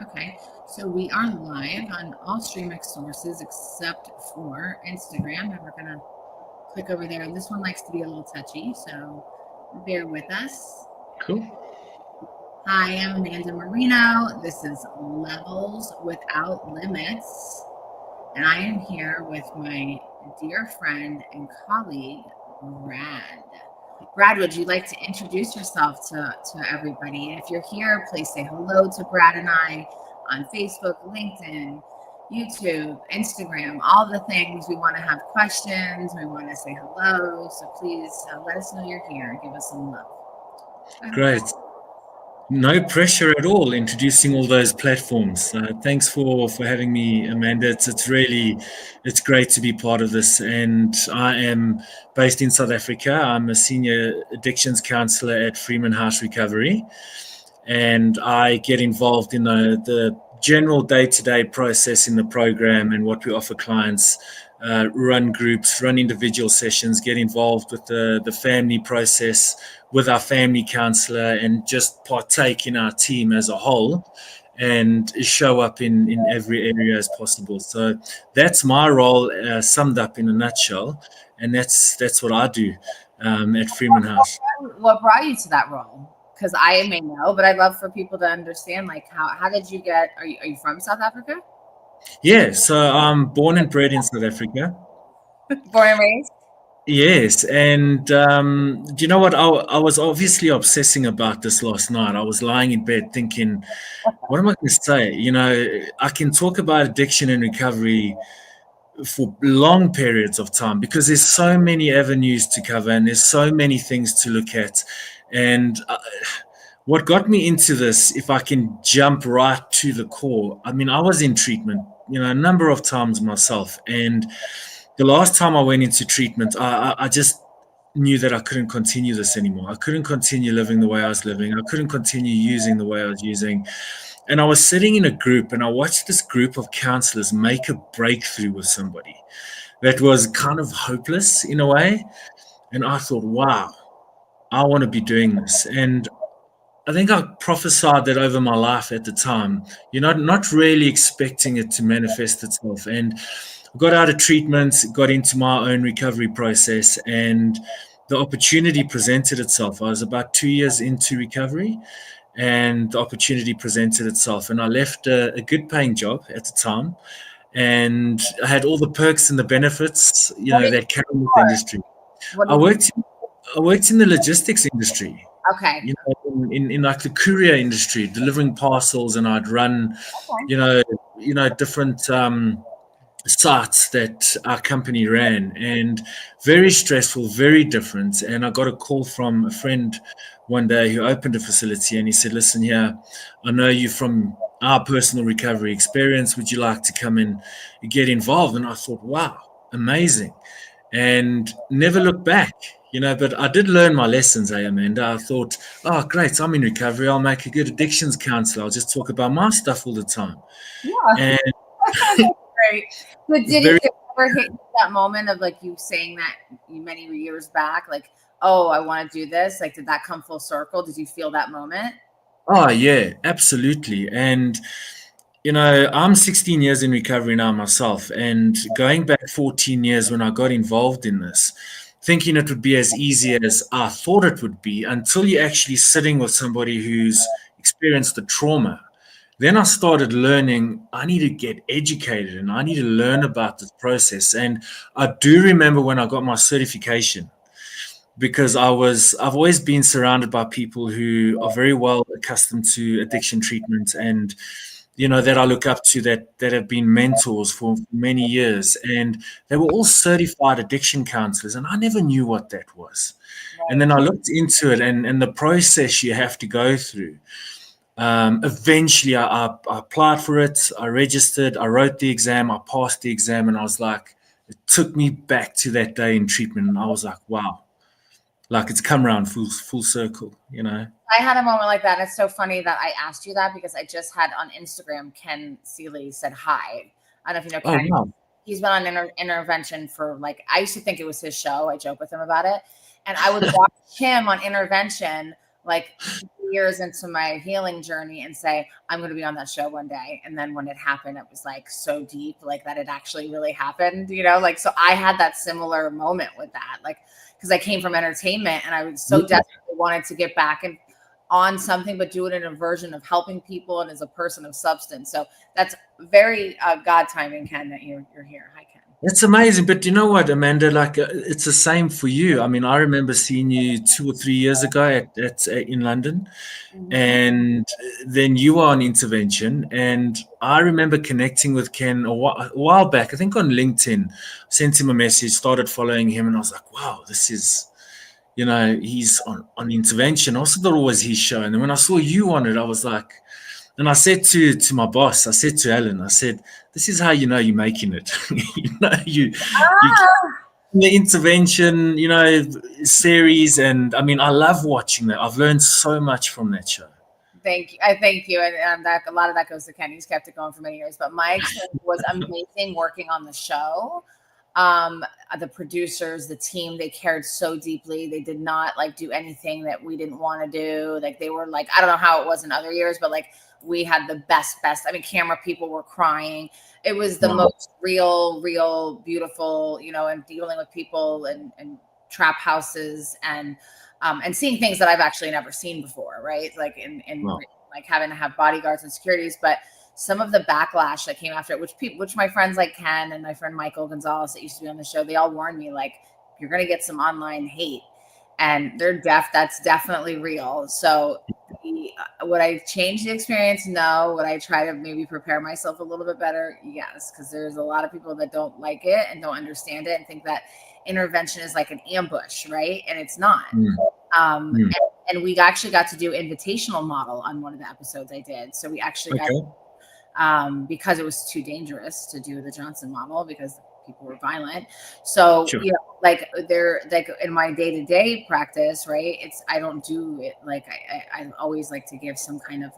Okay, so we are live on all streaming sources except for Instagram, and we're gonna click over there. And this one likes to be a little touchy, so bear with us. Cool. Hi, I'm Amanda Marino. This is Levels Without Limits, and I am here with my dear friend and colleague, Brad. Brad, would you like to introduce yourself to everybody? If you're here, please say hello to Brad and I on Facebook, LinkedIn, YouTube, Instagram, all the things. We want to have questions. We want to say hello. So please let us know you're here and give us some love. Great. No pressure at all introducing all those platforms. Thanks for having me, Amanda. It's great to be part of this. And I am based in South Africa. I'm a Senior Addictions Counsellor at Freeman House Recovery. And I get involved in the general day-to-day process in the program and what we offer clients. Run groups, run individual sessions, get involved with the family process with our family counsellor, and just partake in our team as a whole and show up in every area as possible. So that's my role summed up in a nutshell, and that's what I do at Freeman House. What brought you to that role? Because I may know, but I'd love for people to understand, like, how did you get, are you from South Africa? Yeah, so I'm born and bred in South Africa. Born and raised? Yes, and do you know what? I was obviously obsessing about this last night. I was lying in bed thinking, what am I going to say? You know, I can talk about addiction and recovery for long periods of time because there's so many avenues to cover and there's so many things to look at. And what got me into this, if I can jump right to the core, I mean, I was in treatment, a number of times myself. And the last time I went into treatment, I just knew that I couldn't continue this anymore. I couldn't continue living the way I was living. I couldn't continue using the way I was using. And I was sitting in a group and I watched this group of counselors make a breakthrough with somebody that was kind of hopeless in a way. And I thought, wow, I want to be doing this. And I think I prophesied that over my life at the time, not really expecting it to manifest itself. And I got out of treatment, got into my own recovery process, and the opportunity presented itself. I was about 2 years into recovery, and the opportunity presented itself. And I left a good paying job at the time, and I had all the perks and the benefits, that came with the industry. I worked in the logistics industry. Okay. In like the courier industry, delivering parcels, and I'd run, different sites that our company ran, and very stressful, very different. And I got a call from a friend one day who opened a facility, and he said, listen here, I know you from our personal recovery experience. Would you like to come and get involved? And I thought, wow, amazing. And never looked back, but I did learn my lessons, Amanda. I thought, oh, great, I'm in recovery. I'll make a good addictions counselor. I'll just talk about my stuff all the time. Yeah. And great. But did it ever hit that moment of like you saying that many years back, like, oh, I want to do this? Like, did that come full circle? Did you feel that moment? Oh, yeah, absolutely. And I'm 16 years in recovery now myself, and going back 14 years when I got involved in this, thinking it would be as easy as I thought it would be, until you're actually sitting with somebody who's experienced the trauma. Then I started learning I need to get educated and I need to learn about this process. And I do remember when I got my certification, because I've always been surrounded by people who are very well accustomed to addiction treatment, and that I look up to, that have been mentors for many years, and they were all certified addiction counselors, and I never knew what that was. And then I looked into it, and the process you have to go through. Eventually I applied for it, I registered, I wrote the exam, I passed the exam, and I was like, it took me back to that day in treatment, and I was like, wow, like it's come around full circle, I had a moment like that. And it's so funny that I asked you that, because I just had on Instagram, Ken Seeley said hi. I don't know if you know Ken. Oh, wow. He's been on intervention for I used to think it was his show. I joke with him about it. And I would watch him on intervention, like years into my healing journey and say, I'm going to be on that show one day. And then when it happened, it was like so deep, like that it actually really happened, like, so I had that similar moment with that, like, because I came from entertainment and I was so desperately wanted to get back and on something, but do it in a version of helping people and as a person of substance. So that's very God timing, Ken, that you're here. Hi, Ken. That's amazing. But you know what, Amanda, like it's the same for you. I mean, I remember seeing you 2 or 3 years ago in London, and then you were on intervention. And I remember connecting with Ken a while back, I think on LinkedIn, sent him a message, started following him, and I was like, wow, this is, he's on intervention. I also thought it was his show. And then when I saw you on it, I was like, and I said to my boss, I said to Alan, I said, this is how you're making it. you the intervention, series. And I mean, I love watching that. I've learned so much from that show. Thank you. I thank you. And that, a lot of that goes to Ken. He's kept it going for many years. But my experience was amazing working on the show. The producers, the team, they cared so deeply. They did not do anything that we didn't want to do. Like they were I don't know how it was in other years, but we had the best. I mean, camera people were crying. It was the most real, beautiful, and dealing with people and trap houses and seeing things that I've actually never seen before. Right. Having to have bodyguards and securities, but some of the backlash that came after it, which my friends like Ken and my friend Michael Gonzalez that used to be on the show, they all warned me, you're going to get some online hate, and that's definitely real. So would I change the experience? No. Would I try to maybe prepare myself a little bit better? Yes. Because there's a lot of people that don't like it and don't understand it and think that intervention is like an ambush, right? And it's not. And we actually got to do invitational model on one of the episodes I did. So we actually got, because it was too dangerous to do the Johnson model because people were violent. So, sure. They're in my day-to-day practice, right? I don't do it. I always like to give some kind of,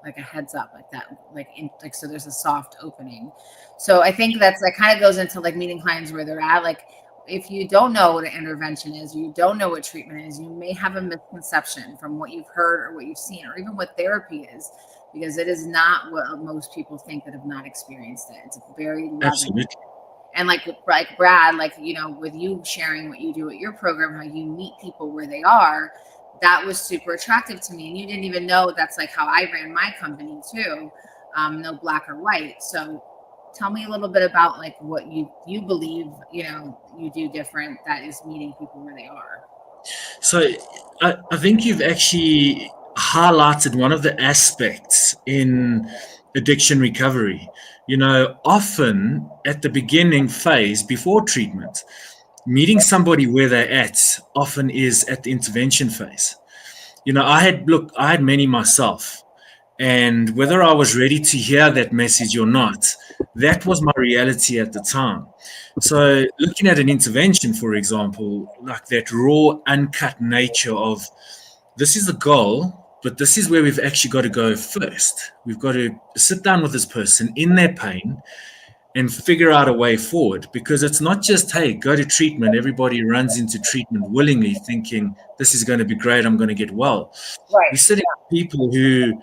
a heads up like that, so there's a soft opening. So I think that kind of goes into meeting clients where they're at. If you don't know what an intervention is, you don't know what treatment is, you may have a misconception from what you've heard or what you've seen, or even what therapy is, because it is not what most people think that have not experienced it. It's very loving. Absolutely. And like Brad, with you sharing what you do at your program, how you meet people where they are, that was super attractive to me. And you didn't even know that's how I ran my company too. No black or white. So tell me a little bit about what you believe, you do different that is meeting people where they are. So I think you've actually highlighted one of the aspects in addiction recovery. Often at the beginning phase before treatment, meeting somebody where they're at often is at the intervention phase. I had many myself, and whether I was ready to hear that message or not, that was my reality at the time. So looking at an intervention, for example, that raw, uncut nature of this is the goal, but this is where we've actually got to go first. We've got to sit down with this person in their pain and figure out a way forward, because it's not just, hey, go to treatment. Everybody runs into treatment willingly thinking this is going to be great, I'm going to get well. Right. We're sitting with people who,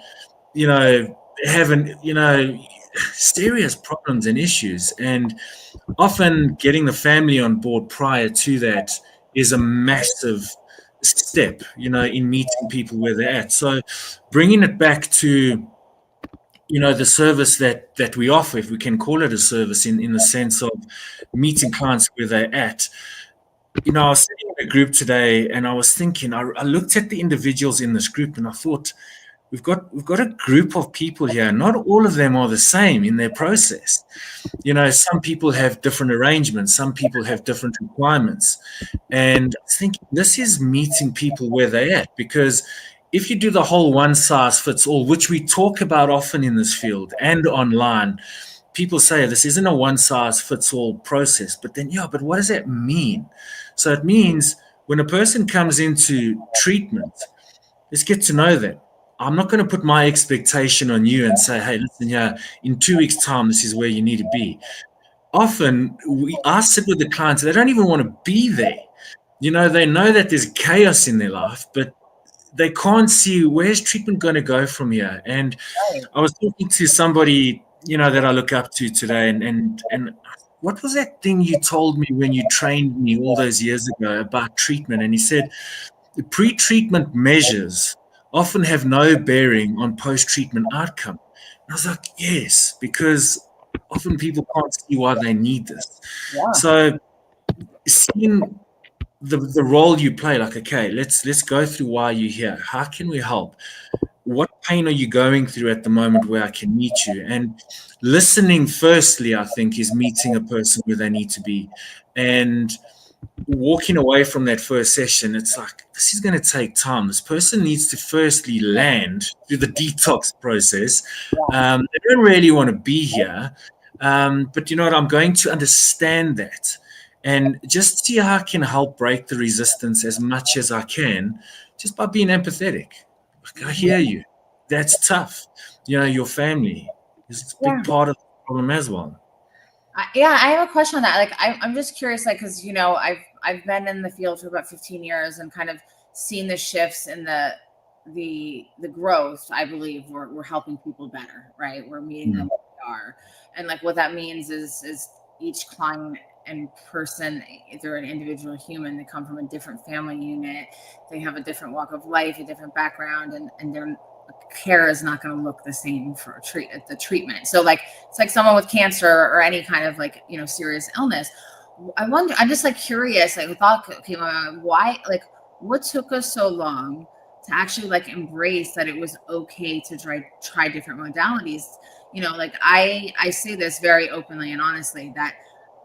have serious problems and issues, and often getting the family on board prior to that is a massive step, in meeting people where they're at. So bringing it back to, the service that we offer, if we can call it a service in the sense of meeting clients where they're at. I was sitting in a group today and I was thinking, I looked at the individuals in this group and I thought, we've got a group of people here. Not all of them are the same in their process. Some people have different arrangements. Some people have different requirements. And I think this is meeting people where they're at, because if you do the whole one size fits all, which we talk about often in this field and online, people say this isn't a one size fits all process. But then, but what does that mean? So it means when a person comes into treatment, let's get to know them. I'm not going to put my expectation on you and say, hey, listen, in 2 weeks' time, this is where you need to be. Often I sit with the clients, they don't even want to be there. They know that there's chaos in their life, but they can't see where's treatment going to go from here. And Right. I was talking to somebody, that I look up to today, and what was that thing you told me when you trained me all those years ago about treatment? And he said the pre-treatment measures often have no bearing on post-treatment outcome. And I was like, yes, because often people can't see why they need this. Yeah. So seeing the role you play, like, okay, let's go through why you're here. How can we help? What pain are you going through at the moment where I can meet you? And listening, firstly, I think, is meeting a person where they need to be. And walking away from that first session, it's like, this is going to take time. This person needs to firstly land through the detox process. They don't really want to be here. But you know what? I'm going to understand that and just see how I can help break the resistance as much as I can just by being empathetic. Like, I hear you. That's tough. Your family is a big part of the problem as well. Yeah, I have a question on that. Like, I'm just curious, like, because I've been in the field for about 15 years and kind of seen the shifts in the growth. I believe we're helping people better, right? We're meeting them where they are, and like what that means is each client and person, if they're an individual human, they come from a different family unit, they have a different walk of life, a different background, and their care is not going to look the same for the treatment. So like, it's like someone with cancer or any kind of like, serious illness. I wonder, I'm just like curious, like thought came on why, like what took us so long to actually like embrace that it was okay to try different modalities. Like I say this very openly and honestly, that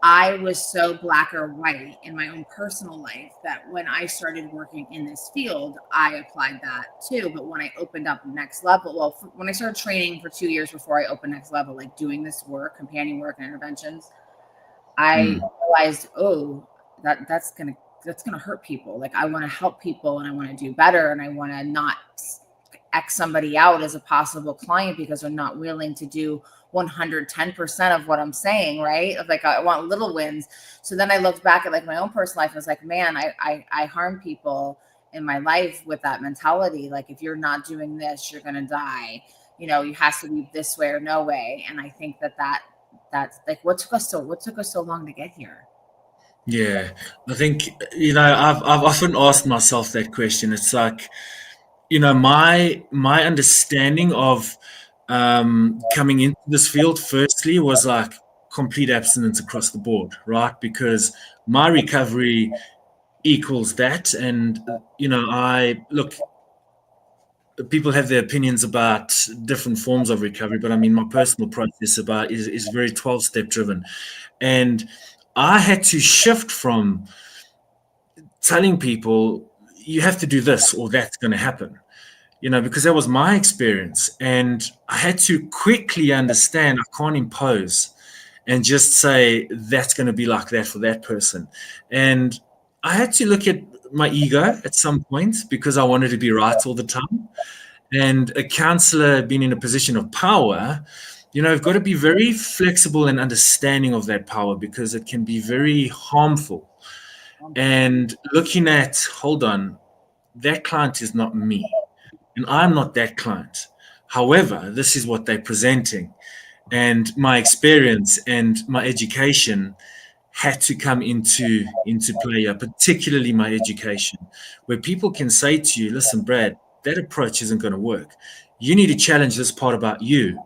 I was so black or white in my own personal life that when I started working in this field, I applied that too. But when I opened up Next Level, when I started training for 2 years before I opened Next Level, like doing this work, companion work and interventions, I realized, that's gonna hurt people. Like I want to help people and I want to do better and I want to not X somebody out as a possible client because they're not willing to do 110% of what I'm saying, right? Like I want little wins. So then I looked back at like my own personal life and was like, man, I harm people in my life with that mentality. Like if you're not doing this, you're gonna die. You have to be this way or no way. And I think that's like what took us so long to get here. Yeah, I think I've often asked myself that question. It's like, my understanding of coming into this field firstly was like complete abstinence across the board, right? Because my recovery equals that, and I look. People have their opinions about different forms of recovery, but I mean, my personal process is very 12-step driven, and I had to shift from telling people you have to do this or that's going to happen, because that was my experience. And I had to quickly understand I can't impose and just say that's going to be like that for that person. And I had to look at my ego at some point because I wanted to be right all the time. And a counselor being in a position of power, you've got to be very flexible and understanding of that power because it can be very harmful. And looking at, hold on, that client is not me, and I'm not that client. However, this is what they're presenting. And my experience and my education had to come into play, particularly my education, where people can say to you, listen, Brad, that approach isn't going to work. You need to challenge this part about you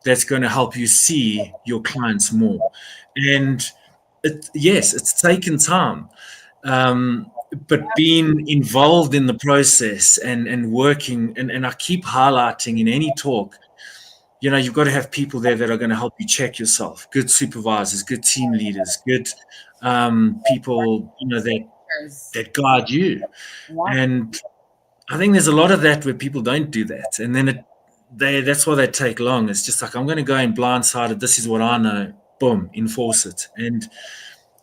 that's going to help you see your clients more. And yes, it's taken time. But being involved in the process and working, and I keep highlighting in any talk, you've got to have people there that are going to help you check yourself, good supervisors, good team leaders, good people, that guide you. And I think there's a lot of that where people don't do that. And then that's why they take long. It's just like, I'm going to go in blindsided. This is what I know. Boom, enforce it. And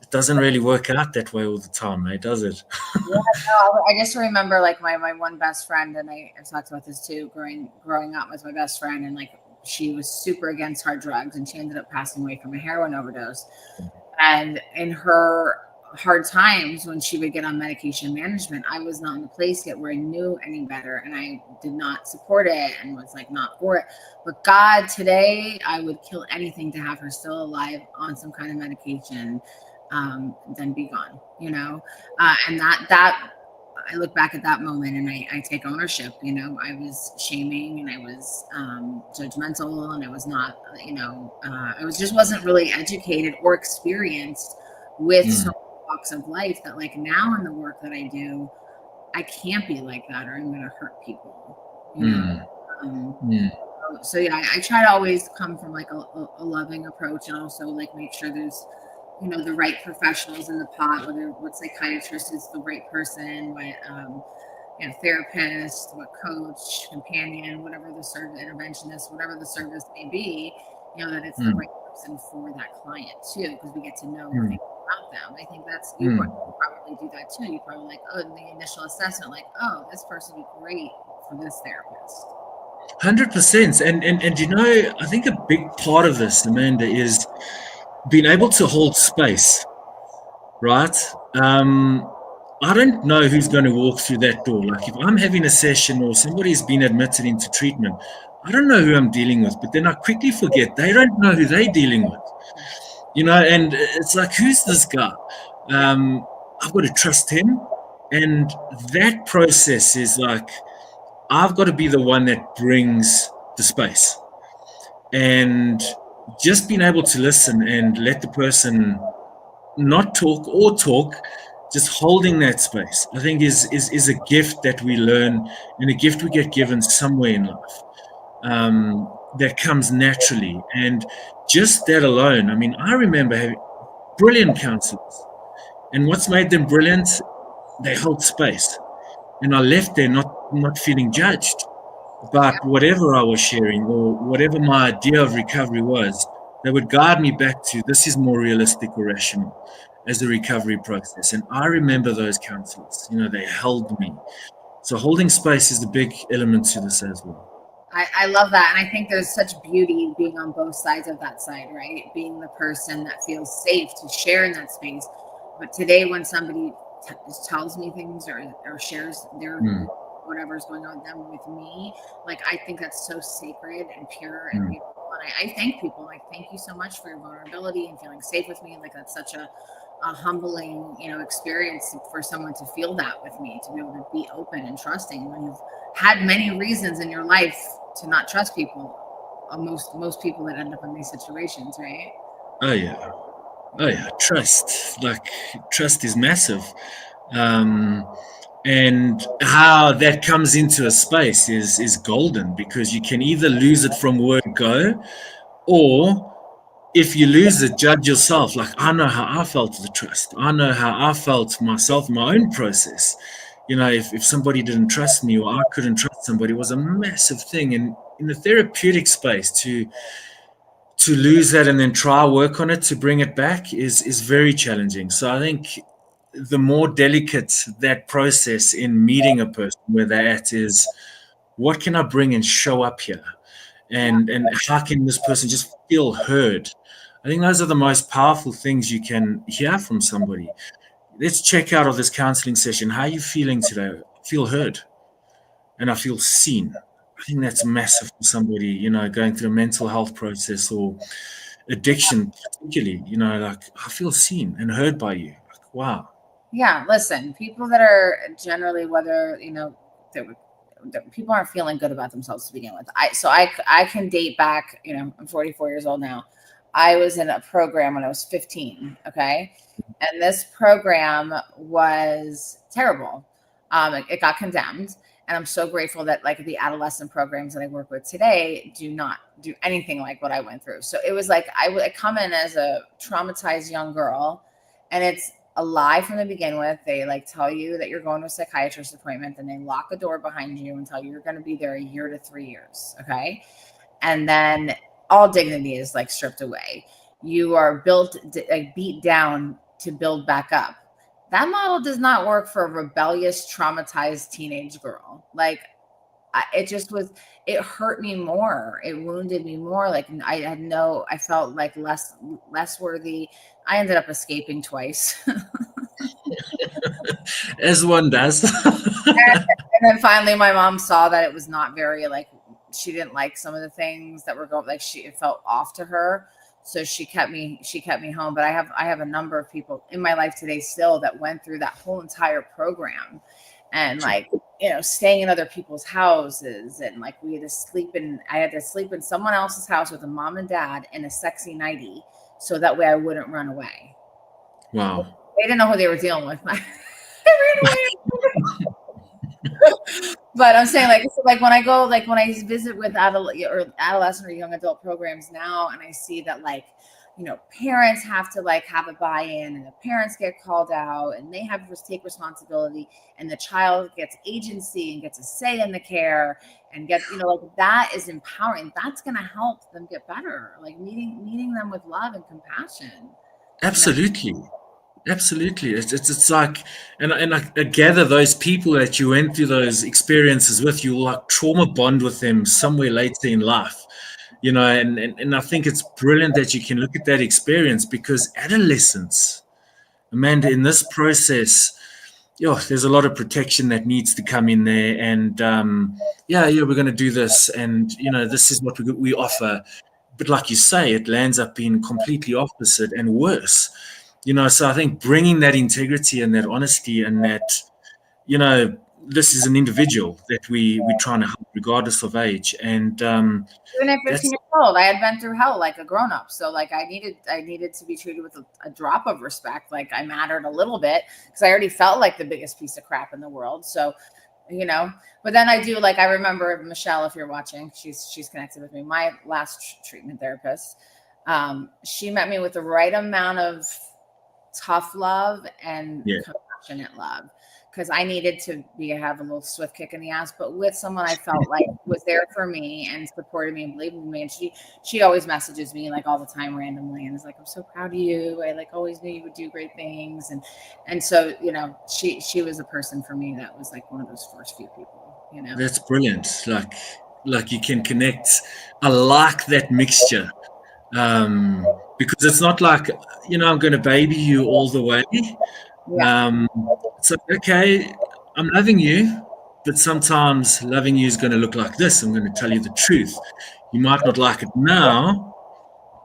it doesn't really work out that way all the time, mate, does it? Yeah, no, I just remember like my one best friend, and I've talked about this too. Growing up was my best friend, and like she was super against hard drugs, and she ended up passing away from a heroin overdose. And in her hard times when she would get on medication management. I was not in the place yet where I knew any better, and I did not support it and was like not for it. But God, today I would kill anything to have her still alive on some kind of medication, than be gone, and that I look back at that moment and I take ownership. I was shaming and I was judgmental, and I was not, I wasn't really educated or experienced with so many walks of life that, like, now in the work that I do, I can't be like that or I'm going to hurt people. So yeah, I try to always come from like a loving approach, and also like make sure there's the right professionals in the pot, what psychiatrist is the right person, what therapist, what coach, companion, whatever the service, interventionist, whatever the service may be, that it's the right person for that client too, because we get to know things about them. I think that's you probably do that too. You probably like, oh, in the initial assessment, like, oh, this person would be great for this therapist. 100%. And I think a big part of this, Amanda, is being able to hold space, right? I don't know who's going to walk through that door. Like if I'm having a session or somebody's been admitted into treatment, I don't know who I'm dealing with, but then I quickly forget they don't know who they're dealing with, and it's like, who's this guy? I've got to trust him. And that process is like, I've got to be the one that brings the space, and just being able to listen and let the person not talk or talk, just holding that space, I think is a gift that we learn, and a gift we get given somewhere in life, that comes naturally. And just that alone, I mean, I remember having brilliant counselors, and what's made them brilliant, they hold space. And I left there not feeling judged about whatever I was sharing or whatever my idea of recovery was. They would guide me back to, this is more realistic or rational as a recovery process. And I remember those counselors, they held me. So holding space is the big element to this as well. I love that. And I think there's such beauty being on both sides of that side, right? Being the person that feels safe to share in that space. But today, when somebody tells me things or shares their whatever's going on with them with me, like, I think that's so sacred and pure and beautiful. And I thank people, like, thank you so much for your vulnerability and feeling safe with me. Like, that's such a humbling, experience for someone to feel that with me, to be able to be open and trusting when you've had many reasons in your life to not trust people. Most people that end up in these situations, right? Oh yeah, trust is massive. And how that comes into a space is golden, because you can either lose it from word go, or if you lose it, judge yourself. Like, I know how I felt the trust. I know how I felt myself, my own process. If somebody didn't trust me, or I couldn't trust somebody, it was a massive thing. And in the therapeutic space, to lose that and then try work on it to bring it back is very challenging. So I think the more delicate that process in meeting a person where they're at is, what can I bring and show up here? And how can this person just feel heard? I think those are the most powerful things you can hear from somebody. Let's check out of this counseling session. How are you feeling today? I feel heard and I feel seen. I think that's massive for somebody, going through a mental health process or addiction, particularly, like, I feel seen and heard by you. Like, wow. Yeah, listen, people that are generally, whether, people aren't feeling good about themselves to begin with. I can date back, I'm 44 years old now. I was in a program when I was 15. Okay. And this program was terrible. It got condemned. And I'm so grateful that, like, the adolescent programs that I work with today do not do anything like what I went through. So it was like, I come in as a traumatized young girl, and it's a lie from the begin with. They like tell you that you're going to a psychiatrist appointment, and they lock a door behind you and tell you you're going to be there a year to 3 years. Okay. And then all dignity is like stripped away. You are beat down to build back up. That model does not work for a rebellious, traumatized teenage girl. Like, it hurt me more. It wounded me more. Like, I felt like less worthy. I ended up escaping twice. As one does. And then finally my mom saw that it was not very, like, she didn't like some of the things that were going, like, it felt off to her. So she kept me home. But I have a number of people in my life today still that went through that whole entire program, and like, staying in other people's houses, and like I had to sleep in someone else's house with a mom and dad in a sexy nightie, so that way I wouldn't run away. Wow. They didn't know who they were dealing with. I ran away. But I'm saying, like when I visit with adolescent or young adult programs now, and I see that, like, parents have to like have a buy-in, and the parents get called out, and they have to take responsibility, and the child gets agency and gets a say in the care, and gets, like, that is empowering. That's going to help them get better, like meeting them with love and compassion. Absolutely. Absolutely. It's like, and I gather those people that you went through those experiences with, you like trauma bond with them somewhere later in life, and I think it's brilliant that you can look at that experience, because adolescence, Amanda, in this process, there's a lot of protection that needs to come in there, and we're going to do this, and this is what we offer, but like you say, it lands up being completely opposite and worse. So I think bringing that integrity and that honesty, and that, this is an individual that we're trying to help regardless of age. And even at 15 years old, I had been through hell like a grown up. So like I needed to be treated with a drop of respect. Like I mattered a little bit, because I already felt like the biggest piece of crap in the world. So, but then I do, like, I remember Michelle, if you're watching, she's connected with me, my last treatment therapist. She met me with the right amount of tough love and compassionate love, because I needed to have a little swift kick in the ass, but with someone I felt like was there for me and supported me and believed in me. And she always messages me like all the time randomly, and is like, I'm so proud of you. I like always knew you would do great things. And so, she was a person for me that was like one of those first few people, That's brilliant. Like you can connect. I like that mixture. Because it's not like, I'm going to baby you all the way. It's like, okay, I'm loving you, but sometimes loving you is going to look like this. I'm going to tell you the truth. You might not like it now,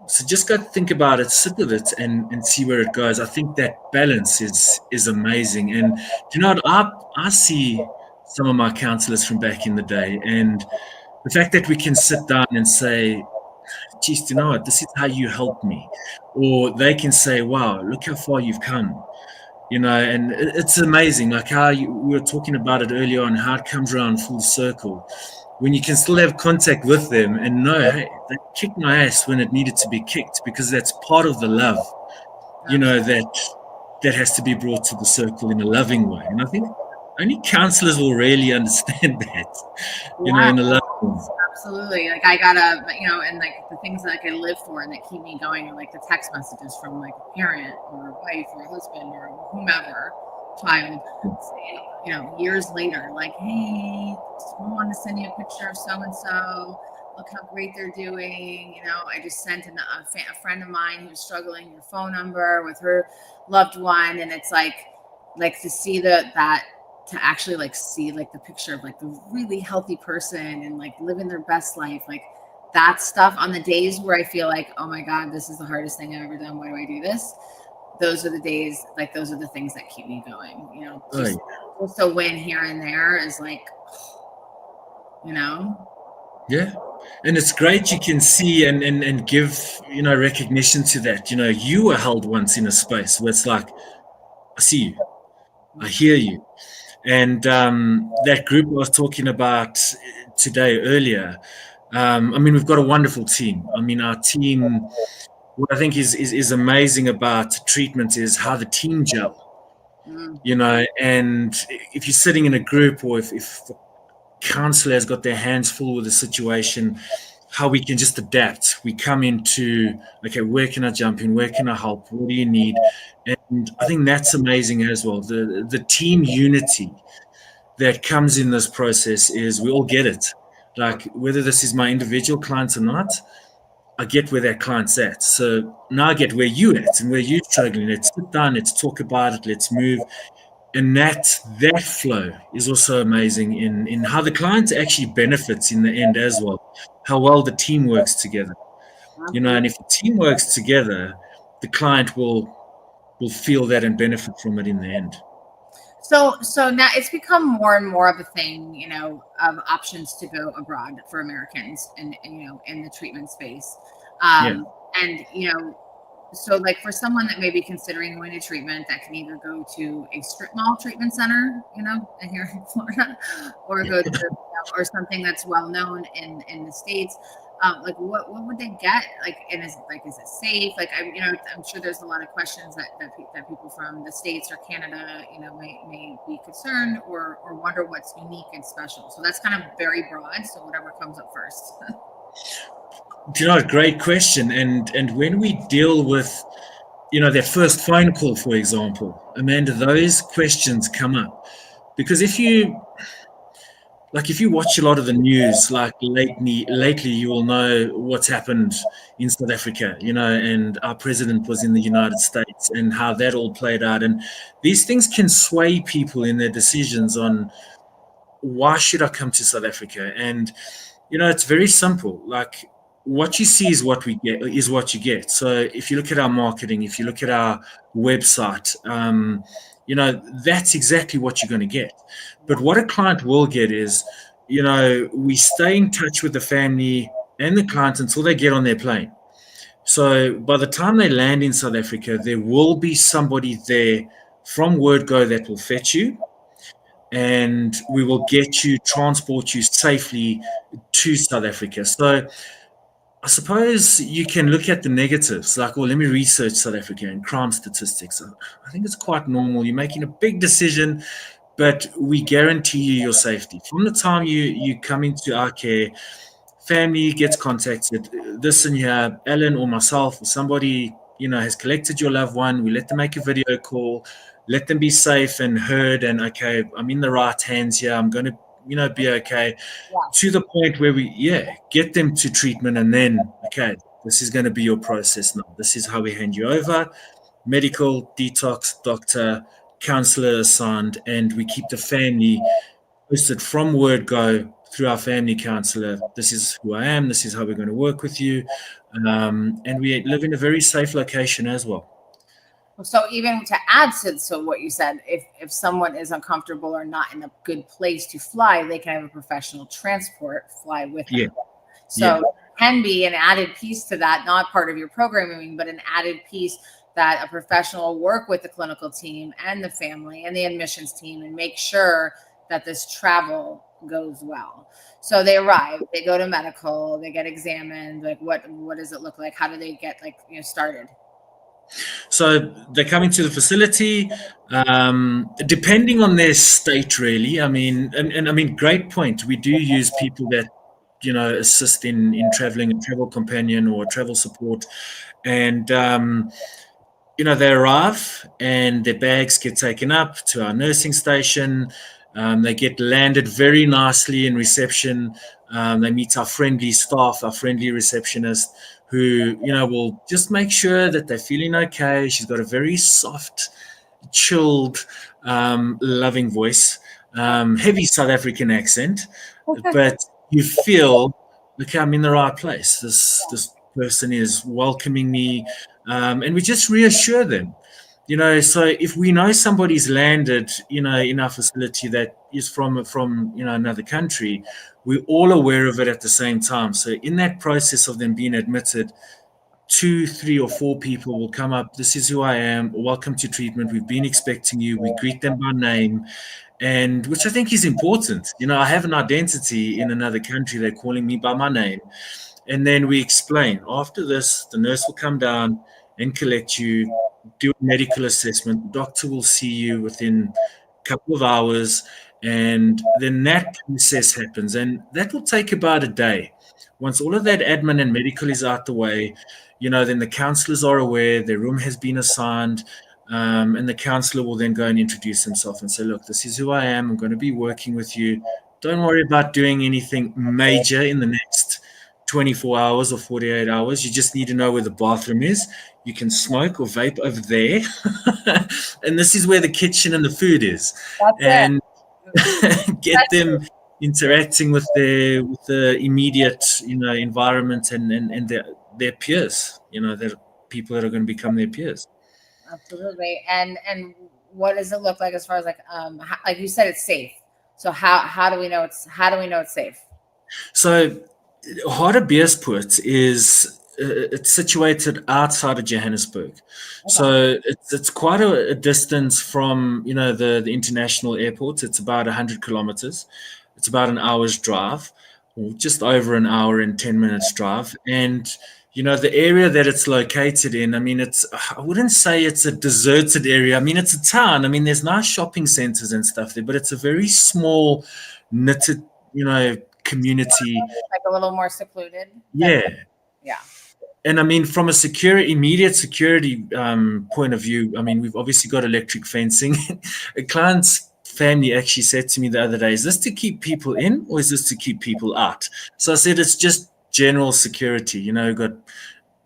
so just go think about it, sit with it, and see where it goes. I think that balance is amazing. And what I see some of my counselors from back in the day, and the fact that we can sit down and say, geez, you know what, this is how you helped me. Or they can say, wow, look how far you've come. And it's amazing, like how we were talking about it earlier on, how it comes around full circle. When you can still have contact with them and know, hey, they kicked my ass when it needed to be kicked, because that's part of the love, that has to be brought to the circle in a loving way. And I think only counselors will really understand that, in a loving way. Absolutely. Like I gotta, and like the things that I live for and that keep me going are like the text messages from like a parent or a wife or a husband or whomever, child, years later, like, hey, just want to send you a picture of so-and-so. Look how great they're doing. I just sent a friend of mine who's struggling your phone number with her loved one. And it's like to see to actually like see like the picture of like the really healthy person and like living their best life, like that stuff on the days where I feel like, oh my God, this is the hardest thing I've ever done. Why do I do this? Those are the days, like those are the things that keep me going, just a win here and there is like, Yeah. And it's great you can see and give, recognition to that. You were held once in a space where it's like, I see you, I hear you. And that group I was talking about today earlier, we've got a wonderful team. Our team, what I think is amazing about treatment is how the team gel. And if you're sitting in a group, or if the counselor has got their hands full with the situation, how we can just adapt. We come into, okay, where can I jump in? Where can I help? What do you need? And I think that's amazing as well. The team unity that comes in this process is we all get it. Like whether this is my individual clients or not, I get where that client's at. So now I get where you at and where you're struggling. Let's sit down, let's talk about it, let's move. And that flow is also amazing in how the client actually benefits in the end as well, how well the team works together. And if the team works together, the client will feel that and benefit from it in the end. So now it's become more and more of a thing, of options to go abroad for Americans and in the treatment space. Yeah. And, so like for someone that may be considering going to treatment, that can either go to a strip mall treatment center, here in Florida, or go to, or something that's well known in the States. Like what would they get? Like, and is it safe? Like, I'm sure there's a lot of questions that people from the States or Canada, may be concerned or wonder what's unique and special. So that's kind of very broad. So whatever comes up first. Great question. And when we deal with, their first phone call, for example, Amanda, those questions come up because if you watch a lot of the news, like lately, you will know what's happened in South Africa, and our president was in the United States and how that all played out. And these things can sway people in their decisions on why should I come to South Africa? And, it's very simple. Like what you see is what we get, is what you get. So if you look at our marketing, if you look at our website, that's exactly what you're going to get. But what a client will get is, we stay in touch with the family and the client until they get on their plane. So by the time they land in South Africa, there will be somebody there from WordGo that will fetch you, and we will transport you safely to South Africa. So I suppose you can look at the negatives, like, well, let me research South Africa and crime statistics. I think it's quite normal. You're making a big decision, but we guarantee you your safety. From the time you come into our care, family gets contacted. This and here, Ellen or myself or somebody, has collected your loved one. We let them make a video call, let them be safe and heard. And okay, I'm in the right hands here. I'm going to, be okay. Yeah. To the point where we, get them to treatment, and then, okay, this is going to be your process now. This is how we hand you over. Medical, detox, doctor, counselor assigned, and we keep the family posted from WordGo through our family counselor. This is who I am. This is how we're going to work with you. And we live in a very safe location as well. So even to add to what you said, if someone is uncomfortable or not in a good place to fly, they can have a professional transport fly with them. Yeah. So it can be an added piece to that, not part of your programming, but an added piece that a professional will work with the clinical team and the family and the admissions team and make sure that this travel goes well. So they arrive, they go to medical, they get examined. Like what does it look like? How do they get started? So they come into the facility, depending on their state, really. I mean, and I mean, great point. We do use people that, assist in traveling, a travel companion or travel support. And, they arrive and their bags get taken up to our nursing station. They get landed very nicely in reception. They meet our friendly staff, our friendly receptionist, who, will just make sure that they're feeling okay. She's got a very soft, chilled, loving voice, heavy South African accent, but you feel, okay, I'm in the right place. This person is welcoming me, and we just reassure them. So if we know somebody's landed, in our facility that is from another country, we're all aware of it at the same time. So in that process of them being admitted, 2, 3, or 4 people will come up. This is who I am. Welcome to treatment. We've been expecting you. We greet them by name, and which I think is important. I have an identity in another country. They're calling me by my name. And then we explain. After this, the nurse will come down and collect you, do a medical assessment. The doctor will see you within a couple of hours, and then that process happens. And that will take about a day. Once all of that admin and medical is out the way, then the counselors are aware, their room has been assigned, and the counselor will then go and introduce himself and say, look, this is who I am. I'm going to be working with you. Don't worry about doing anything major in the next 24 hours or 48 hours. You just need to know where the bathroom is. You can smoke or vape over there. And this is where the kitchen and the food is. That's it. And get them interacting with the immediate, environment and their peers, their people that are going to become their peers. Absolutely. And what does it look like as far as like you said, it's safe. So how do we know it's safe? So Harderbeespoort is it's situated outside of Johannesburg. Okay. So it's quite a distance from the international airport. It's about 100 kilometers. It's about an hour's drive, or just over an hour and 10 minutes drive. And the area that it's located in, I mean, I wouldn't say it's a deserted area. I mean, it's a town. I mean, there's nice shopping centers and stuff there, but it's a very small, knitted, community. Like a little more secluded. Yeah. Yeah. And I mean, from a immediate security point of view, I mean, we've obviously got electric fencing. A client's family actually said to me the other day, is this to keep people in or is this to keep people out? So I said, it's just general security. We've got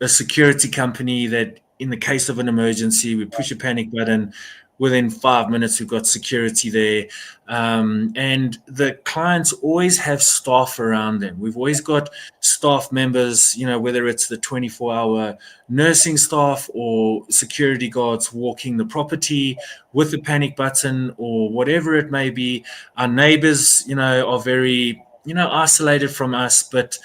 a security company that in the case of an emergency, we push a panic button. Within 5 minutes, we've got security there. And the clients always have staff around them. We've always got staff members, whether it's the 24-hour nursing staff or security guards walking the property with the panic button or whatever it may be. Our neighbors, are very, isolated from us, but,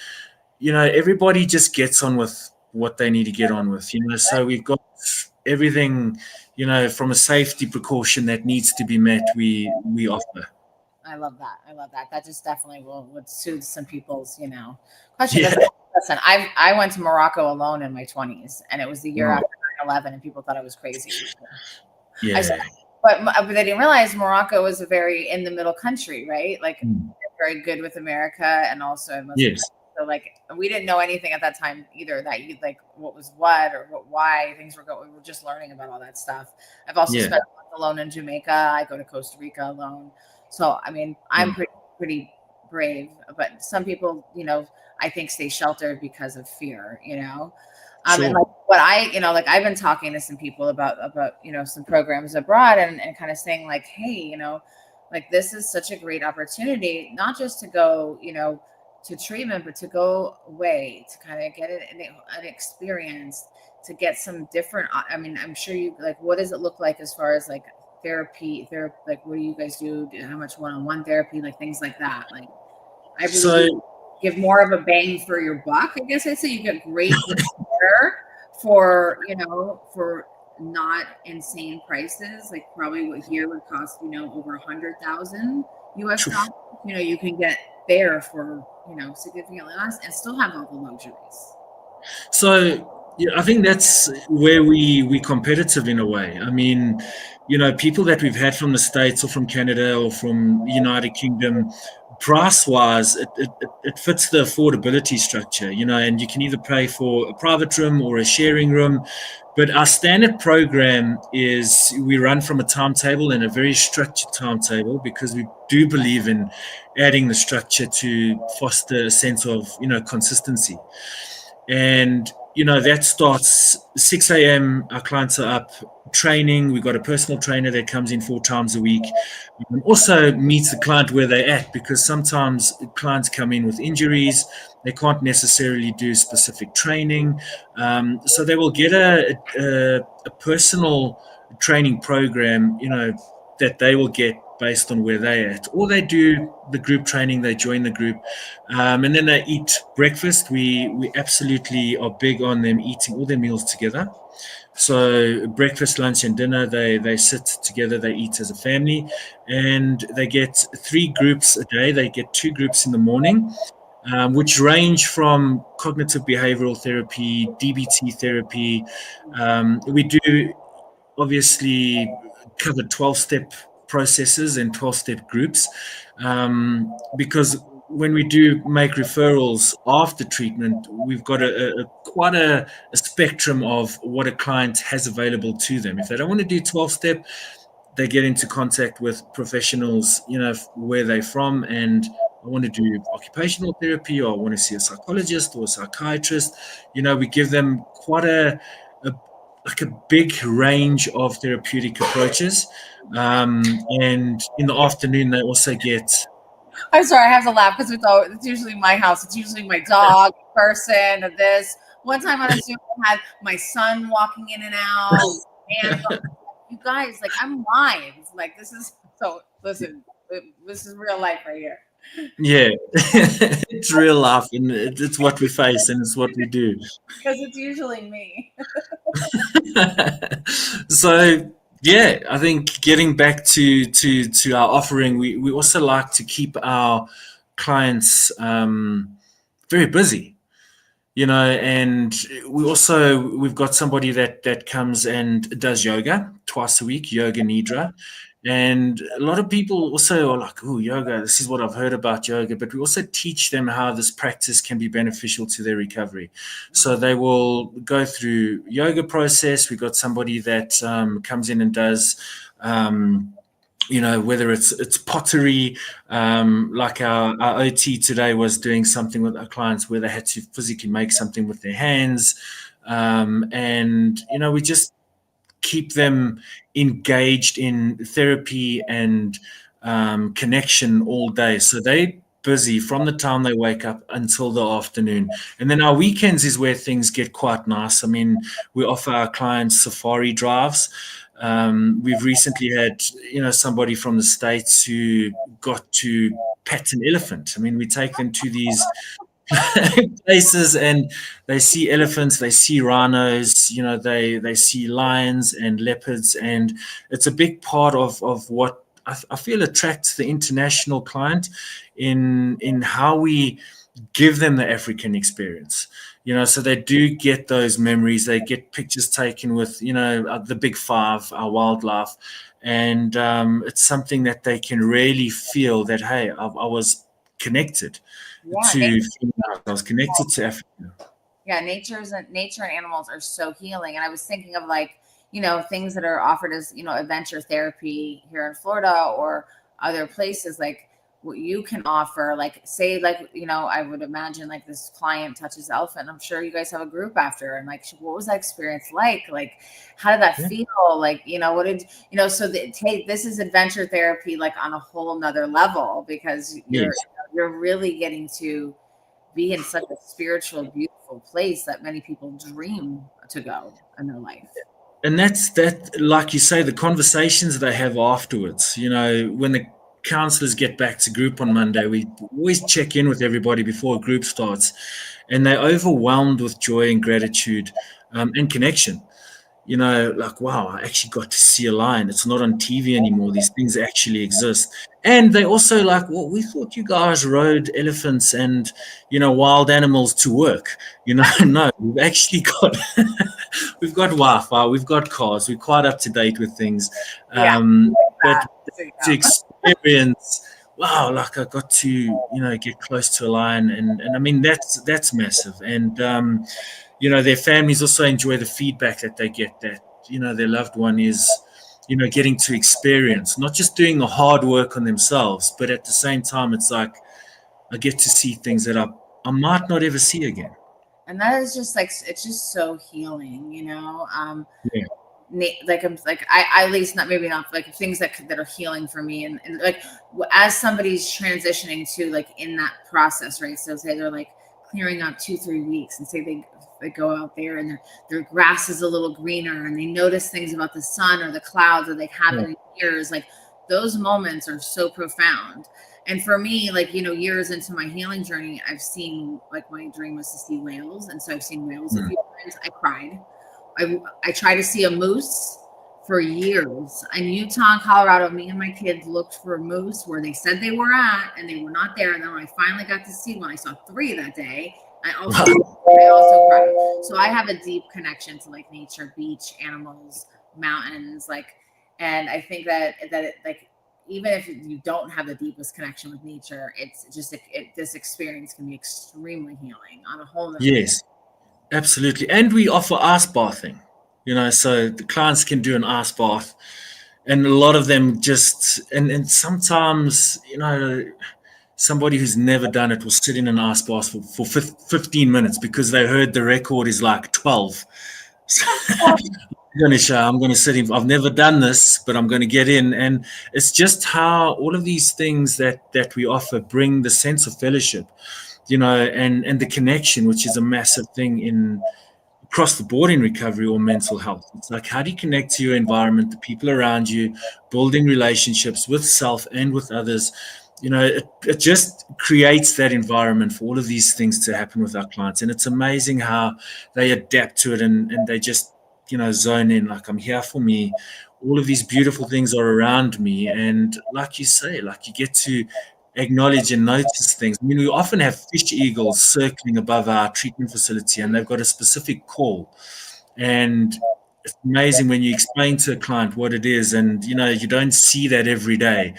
everybody just gets on with what they need to get on with, So we've got everything, from a safety precaution that needs to be met, we offer. I love that. That just definitely would soothe some people's, question. Yeah. Listen, I went to Morocco alone in my 20s, and it was the year after 9/11, and people thought I was crazy. Yeah. But they didn't realize Morocco was a very in the middle country, right? Like very good with America and also Muslim. Yes. So we didn't know anything at that time either, that what was what or why things were going. We were just learning about all that stuff. I've also spent a month alone in Jamaica. I go to Costa Rica alone. So, I mean, I'm pretty brave, but some people, I think stay sheltered because of fear, Sure. And what I've been talking to some people about, some programs abroad and kind of saying hey, this is such a great opportunity, not just to go, to treatment, but to go away, to kind of get an experience, to get some different, I mean, I'm sure you what does it look like as far as therapy, what do you guys do? How much one-on-one therapy, things like that? I really give more of a bang for your buck, I guess I'd say. You get great care for, for not insane prices. Probably what here would cost, over 100,000 US dollars. You can get there for, significantly less and still have all the luxuries. So I think that's where we're competitive in a way. I mean, people that we've had from the States or from Canada or from the United Kingdom, price-wise, it fits the affordability structure, and you can either pay for a private room or a sharing room. But our standard program is we run from a timetable and a very structured timetable because we do believe in adding the structure to foster a sense of, consistency. And, that starts 6 a.m. Our clients are up training. We've got a personal trainer that comes in 4 times a week. And also meets the client where they're at, because sometimes clients come in with injuries. They can't necessarily do specific training. So they will get a personal training program, that they will get based on where they're at. Or they do the group training, they join the group, and then they eat breakfast. We absolutely are big on them eating all their meals together. So breakfast, lunch, and dinner, they sit together, they eat as a family, and they get 3 groups a day. They get 2 groups in the morning, which range from cognitive behavioral therapy, DBT therapy. We do obviously cover 12-step processes and 12-step groups, because when we do make referrals after treatment, we've got quite a spectrum of what a client has available to them. If they don't want to do 12-step, they get into contact with professionals, where they're from, and I want to do occupational therapy, or I want to see a psychologist or a psychiatrist. We give them quite a like a big range of therapeutic approaches. And in the afternoon, they also get. I'm sorry, I have to laugh because it's usually my house. It's usually my dog, person, or this. One time on a Zoom, I had my son walking in and out, and you guys, like, I'm live. Like, this is so. Listen, this is real life right here. Yeah, it's real life, and it's what we face, and it's what we do. Because it's usually me. So yeah, I think getting back to our offering, we also like to keep our clients very busy, and we've got somebody that comes and does yoga twice a week, yoga nidra. And a lot of people also are like, oh, yoga, this is what I've heard about yoga. But we also teach them how this practice can be beneficial to their recovery. So they will go through yoga process. We've got somebody that comes in and does, whether it's pottery, like our OT today was doing something with our clients where they had to physically make something with their hands. And we just keep them engaged in therapy and connection all day. So they busy from the time they wake up until the afternoon. And then our weekends is where things get quite nice. I mean, we offer our clients safari drives. We've recently had, somebody from the States who got to pet an elephant. I mean, we take them to these places and they see elephants, they see rhinos, they see lions and leopards, and it's a big part of what I feel attracts the international client in how we give them the African experience. So they do get those memories, they get pictures taken with the big five, our wildlife, and it's something that they can really feel that, hey, I was connected. Yeah, I was connected to Africa. Yeah, nature and animals are so healing. And I was thinking of things that are offered as, adventure therapy here in Florida or other places, like what you can offer, like say, I would imagine like this client touches elephant. I'm sure you guys have a group after, and like, what was that experience like? Like, how did that feel? Like, what did, so this is adventure therapy, like on a whole nother level, because you're really getting to be in such a spiritual, beautiful place that many people dream to go in their life. And that, like you say, the conversations they have afterwards, when the counselors get back to group on Monday, we always check in with everybody before a group starts, and they're overwhelmed with joy and gratitude and connection. Like, wow, I actually got to see a lion. It's not on TV anymore. These things actually exist. And they also like, well, we thought you guys rode elephants and, wild animals to work. No, we've actually got, we've got Wi-Fi, we've got cars, we're quite up to date with things. But to experience, wow, like I got to, get close to a lion. And I mean, that's massive. And, their families also enjoy the feedback that they get, that, their loved one is, getting to experience, not just doing the hard work on themselves, but at the same time, it's like, I get to see things that I might not ever see again. And that is just like, it's just so healing, Yeah. I at least maybe not like things that are healing for me, and like as somebody's transitioning to like in that process, right? So say they're like clearing out 2-3 weeks, and say they go out there and their grass is a little greener, and they notice things about the sun or the clouds that they haven't in years. Like those moments are so profound. And for me, like, years into my healing journey, I've seen, like, my dream was to see whales. And so I've seen whales a few times. I cried. I tried to see a moose for years. In Utah and Colorado, me and my kids looked for a moose where they said they were at, and they were not there. And then when I finally got to see one, I saw 3 that day. I also cried. So I have a deep connection to like nature, beach, animals, mountains, like, and I think that like, even if you don't have the deepest connection with nature, it's just this experience can be extremely healing on a whole. Yes, absolutely. And we offer ice bathing, so the clients can do an ice bath, and a lot of them just, and sometimes, somebody who's never done it will sit in an ice bath for 15 minutes because they heard the record is like 12. So I'm going to sit in. I've never done this, but I'm going to get in. And it's just how all of these things that we offer bring the sense of fellowship, and the connection, which is a massive thing across the board in recovery or mental health. It's like, how do you connect to your environment, the people around you, building relationships with self and with others? It just creates that environment for all of these things to happen with our clients. And it's amazing how they adapt to it and they just, zone in, like, I'm here for me. All of these beautiful things are around me. And like you say, like, you get to acknowledge and notice things. I mean, we often have fish eagles circling above our treatment facility, and they've got a specific call. And it's amazing when you explain to a client what it is, and you don't see that every day.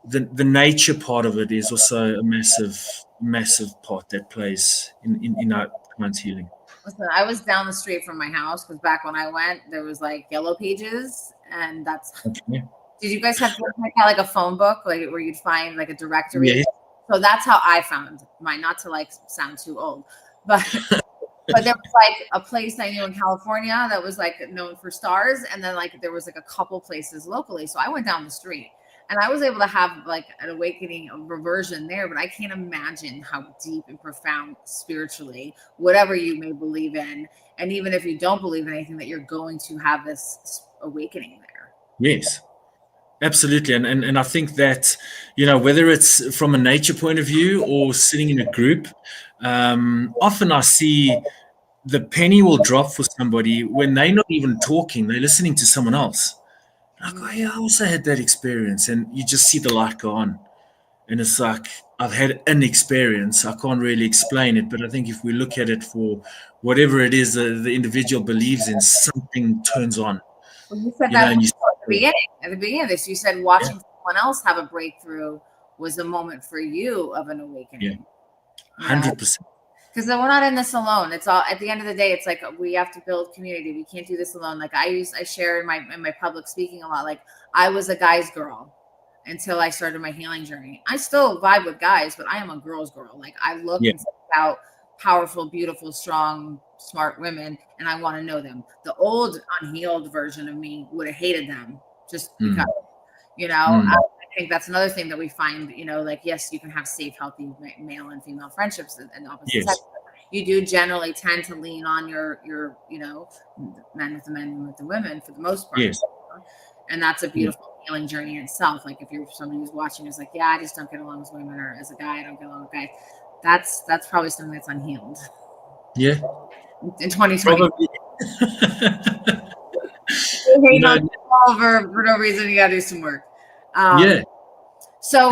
The nature part of it is also a massive part that plays in our client's healing. Listen, I was down the street from my house because back when I went, there was like Yellow Pages, and that's. Okay. Did you guys have like a phone book, like where you'd find like a directory? Yeah. So that's how I found mine. Not to like sound too old, but there was like a place I knew in California that was like known for stars, and then like there was like a couple places locally. So I went down the street, and I was able to have like an awakening, a reversion there. But I can't imagine how deep and profound spiritually, whatever you may believe in, and even if you don't believe in anything, that you're going to have this awakening there. Yes. Absolutely. And I think that, whether it's from a nature point of view or sitting in a group, often I see the penny will drop for somebody when they're not even talking, they're listening to someone else. And I go, yeah, I also had that experience. And you just see the light go on. And it's like, I've had an experience. I can't really explain it. But I think if we look at it for whatever it is the individual believes in, something turns on. Well, you said that at the beginning of this, you said watching someone else have a breakthrough was a moment for you of an awakening. Yeah, 100%. Because we're not in this alone. It's all, at the end of the day, it's like we have to build community. We can't do this alone. Like I share in my public speaking a lot. Like I was a guy's girl until I started my healing journey. I still vibe with guys, but I am a girl's girl. Like I look and think about powerful, beautiful, strong, smart women, and I want to know them. The old unhealed version of me would have hated them just because, I think that's another thing that we find, like, yes, you can have safe, healthy male and female friendships and opposite sex. You do generally tend to lean on your men with the men, women with the women for the most part. Yes. And that's a beautiful healing journey in itself. Like if you're somebody who's watching who's like, yeah, I just don't get along with women, or as a guy, I don't get along with guys. That's probably something that's unhealed. Yeah. In 2020. For no reason, you gotta do some work. So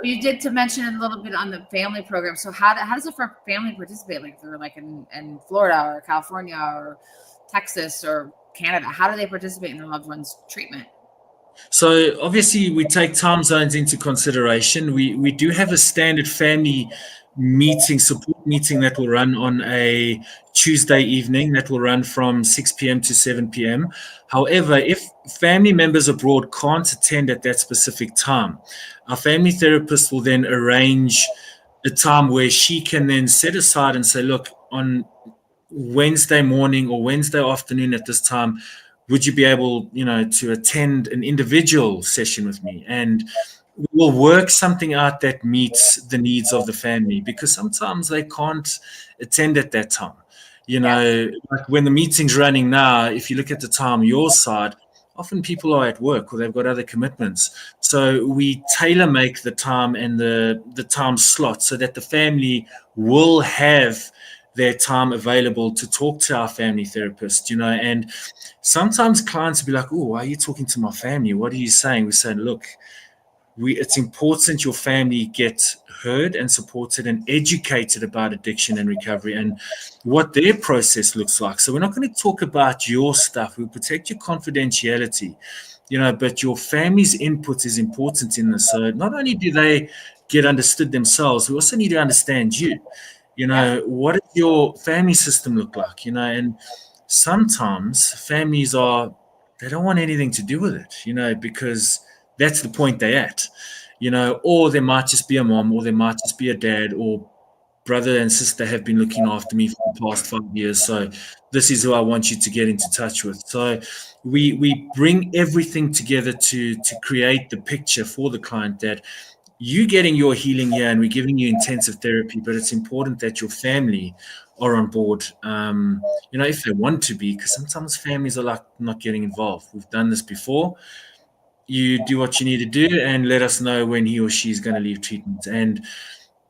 you did to mention a little bit on the family program. So how does a family participate? Like they're like in Florida or California or Texas or Canada. How do they participate in their loved one's treatment? So obviously we take time zones into consideration. We do have a standard family support meeting that will run on a Tuesday evening, that will run from 6 p.m. to 7 p.m. However, if family members abroad can't attend at that specific time, our family therapist will then arrange a time where she can then set aside and say, look, on Wednesday morning or Wednesday afternoon at this time, would you be able, to attend an individual session with me? And we'll work something out that meets the needs of the family, because sometimes they can't attend at that time. Like when the meeting's running now, if you look at the time your side, often people are at work or they've got other commitments. So we tailor make the time and the time slot so that the family will have their time available to talk to our family therapist, and sometimes clients will be like, oh, why are you talking to my family? What are you saying? We say, look, it's important your family get heard and supported and educated about addiction and recovery and what their process looks like. So we're not going to talk about your stuff. We'll protect your confidentiality, but your family's input is important in this. So not only do they get understood themselves, we also need to understand you. What does your family system look like? And sometimes families they don't want anything to do with it, because that's the point they're at. or there might just be a mom, or there might just be a dad, or brother and sister have been looking after me for the past 5 years. So this is who I want you to get into touch with. So we bring everything together to create the picture for the client that you getting your healing here, and we're giving you intensive therapy, but it's important that your family are on board, if they want to be, because sometimes families are like not getting involved. We've done this before. You do what you need to do and let us know when he or she is going to leave treatment. And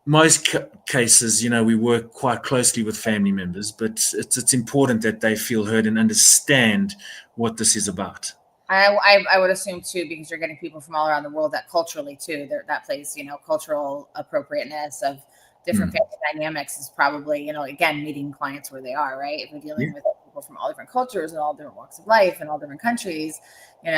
most cases, we work quite closely with family members, but it's important that they feel heard and understand what this is about. I would assume too, because you're getting people from all around the world, that culturally too, that plays, cultural appropriateness of different family dynamics is probably, again, meeting clients where they are, right? If we're dealing with people from all different cultures and all different walks of life and all different countries, you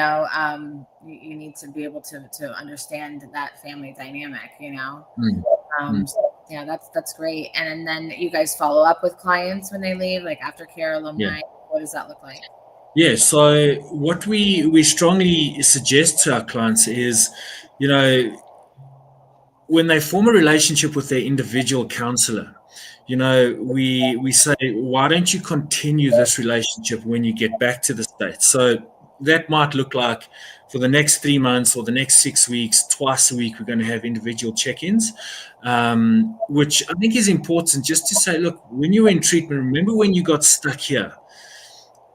need to be able to understand that family dynamic, So, yeah, that's great. And then you guys follow up with clients when they leave, like aftercare, alumni. What does that look like? Yeah, so what we strongly suggest to our clients is, when they form a relationship with their individual counselor, we say, why don't you continue this relationship when you get back to the States? So that might look like for the next 3 months or the next 6 weeks, twice a week, we're going to have individual check-ins, which I think is important, just to say, look, when you're in treatment, remember when you got stuck here?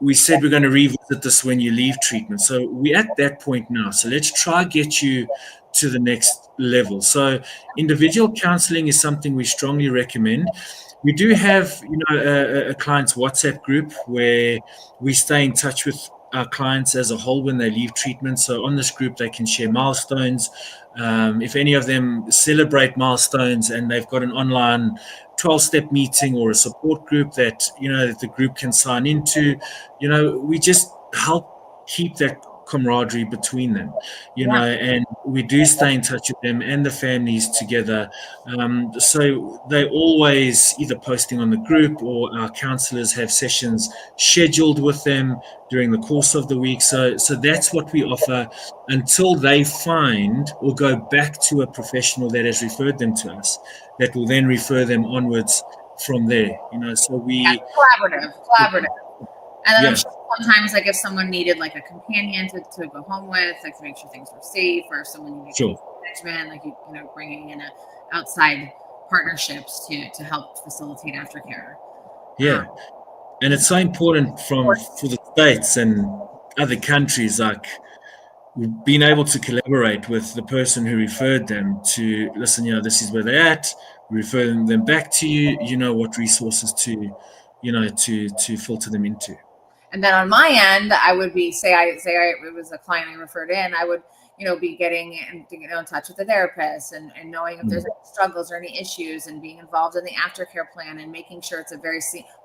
We said we're going to revisit this when you leave treatment. So we're at that point now. So let's try get you to the next level. So individual counseling is something we strongly recommend. We do have, a client's WhatsApp group where we stay in touch with our clients as a whole when they leave treatment. So on this group, they can share milestones. If any of them celebrate milestones and they've got an online 12-step meeting or a support group that, that the group can sign into, we just help keep that camaraderie between them, and we do stay in touch with them and the families together. So they're always either posting on the group, or our counselors have sessions scheduled with them during the course of the week. So that's what we offer until they find or go back to a professional that has referred them to us, that will then refer them onwards from there. So we collaborative. And then I'm sure sometimes, like if someone needed like a companion to go home with, like to make sure things were safe, or if someone needed management, like bringing in outside partnerships to help facilitate aftercare. Yeah, and it's so important for the States and other countries, like being able to collaborate with the person who referred them to listen. This is where they're at. Referring them back to you. What resources to filter them into. And then on my end, I would be it was a client I referred in. I would be getting in touch with the therapist and knowing if there's any struggles or any issues, and being involved in the aftercare plan and making sure it's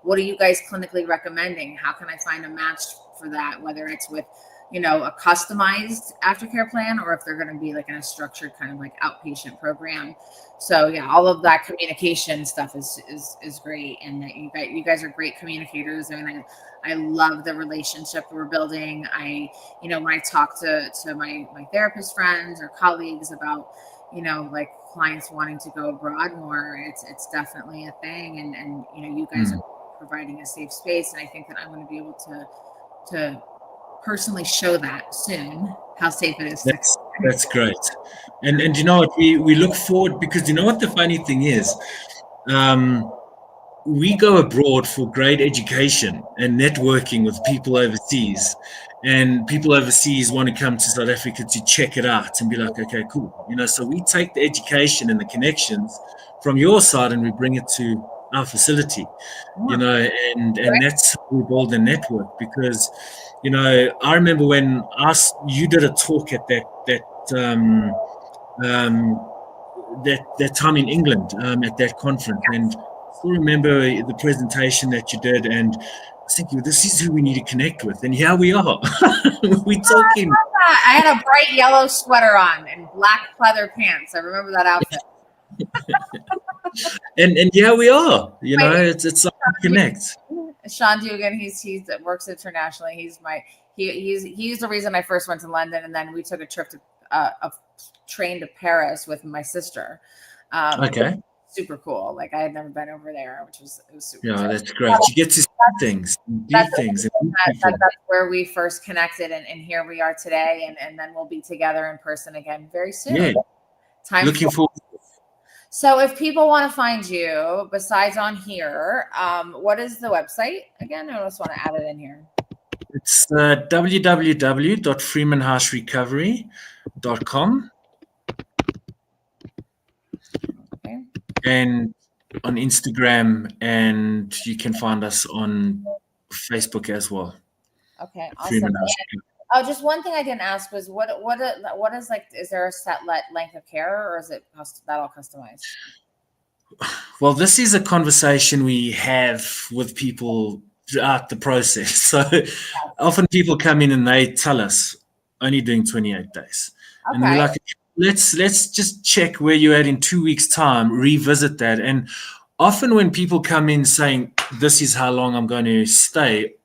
what are you guys clinically recommending? How can I find a match for that? Whether it's with a customized aftercare plan, or if they're going to be like in a structured kind of like outpatient program. So yeah, all of that communication stuff is great, and that you guys are great communicators. I mean, I love the relationship we're building. When I talk to my therapist friends or colleagues about like clients wanting to go abroad more, it's definitely a thing, and you guys are providing a safe space, and I think that I'm going to be able to personally show that soon, how safe it is. That's great. And you know what, we look forward, because you know what the funny thing is, we go abroad for great education and networking with people overseas, and people overseas want to come to South Africa to check it out and be like, okay, cool. So we take the education and the connections from your side and we bring it to our facility, and that's how we build a network. Because I remember when you did a talk at that time in England, at that conference, and I still remember the presentation that you did, and I was thinking, this is who we need to connect with, and here we are. We're talking. I had a bright yellow sweater on and black pleather pants. I remember that outfit. and yeah, we are. It's like we connect. Sean Dugan, he works internationally. He's the reason I first went to London, and then we took a trip to a train to Paris with my sister. Okay. Super cool. Like I had never been over there, it was super. Yeah, So that's great. You get to see things, do things, and meet people. that's where we first connected, and here we are today, and then we'll be together in person again very soon. Yeah. Looking forward. So if people want to find you besides on here, what is the website again? I just want to add it in here. It's www.freemanhouserecovery.com. Okay. And on Instagram, and you can find us on Facebook as well. Okay, awesome. Oh, just one thing I didn't ask was what is like, is there a set length of care, or is it that all customized? Well, this is a conversation we have with people throughout the process. So often people come in and they tell us only doing 28 days. Okay. And we're like, let's just check where you're at in 2 weeks' time, revisit that. And often when people come in saying, this is how long I'm going to stay,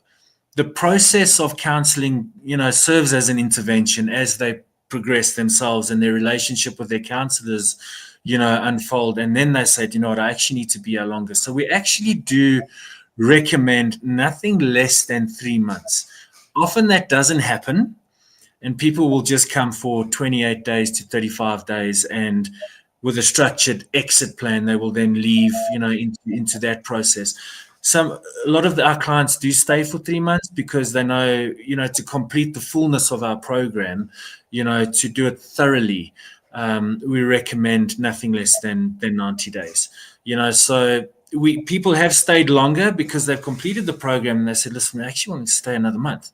the process of counseling, serves as an intervention as they progress themselves and their relationship with their counselors, unfold. And then they say, I actually need to be here longer. So we actually do recommend nothing less than 3 months. Often that doesn't happen, and people will just come for 28 days to 35 days, and with a structured exit plan, they will then leave, into that process. A lot of our clients do stay for 3 months because they know, to complete the fullness of our program, to do it thoroughly, we recommend nothing less than 90 days. So people have stayed longer because they've completed the program and they said, listen, I actually want to stay another month.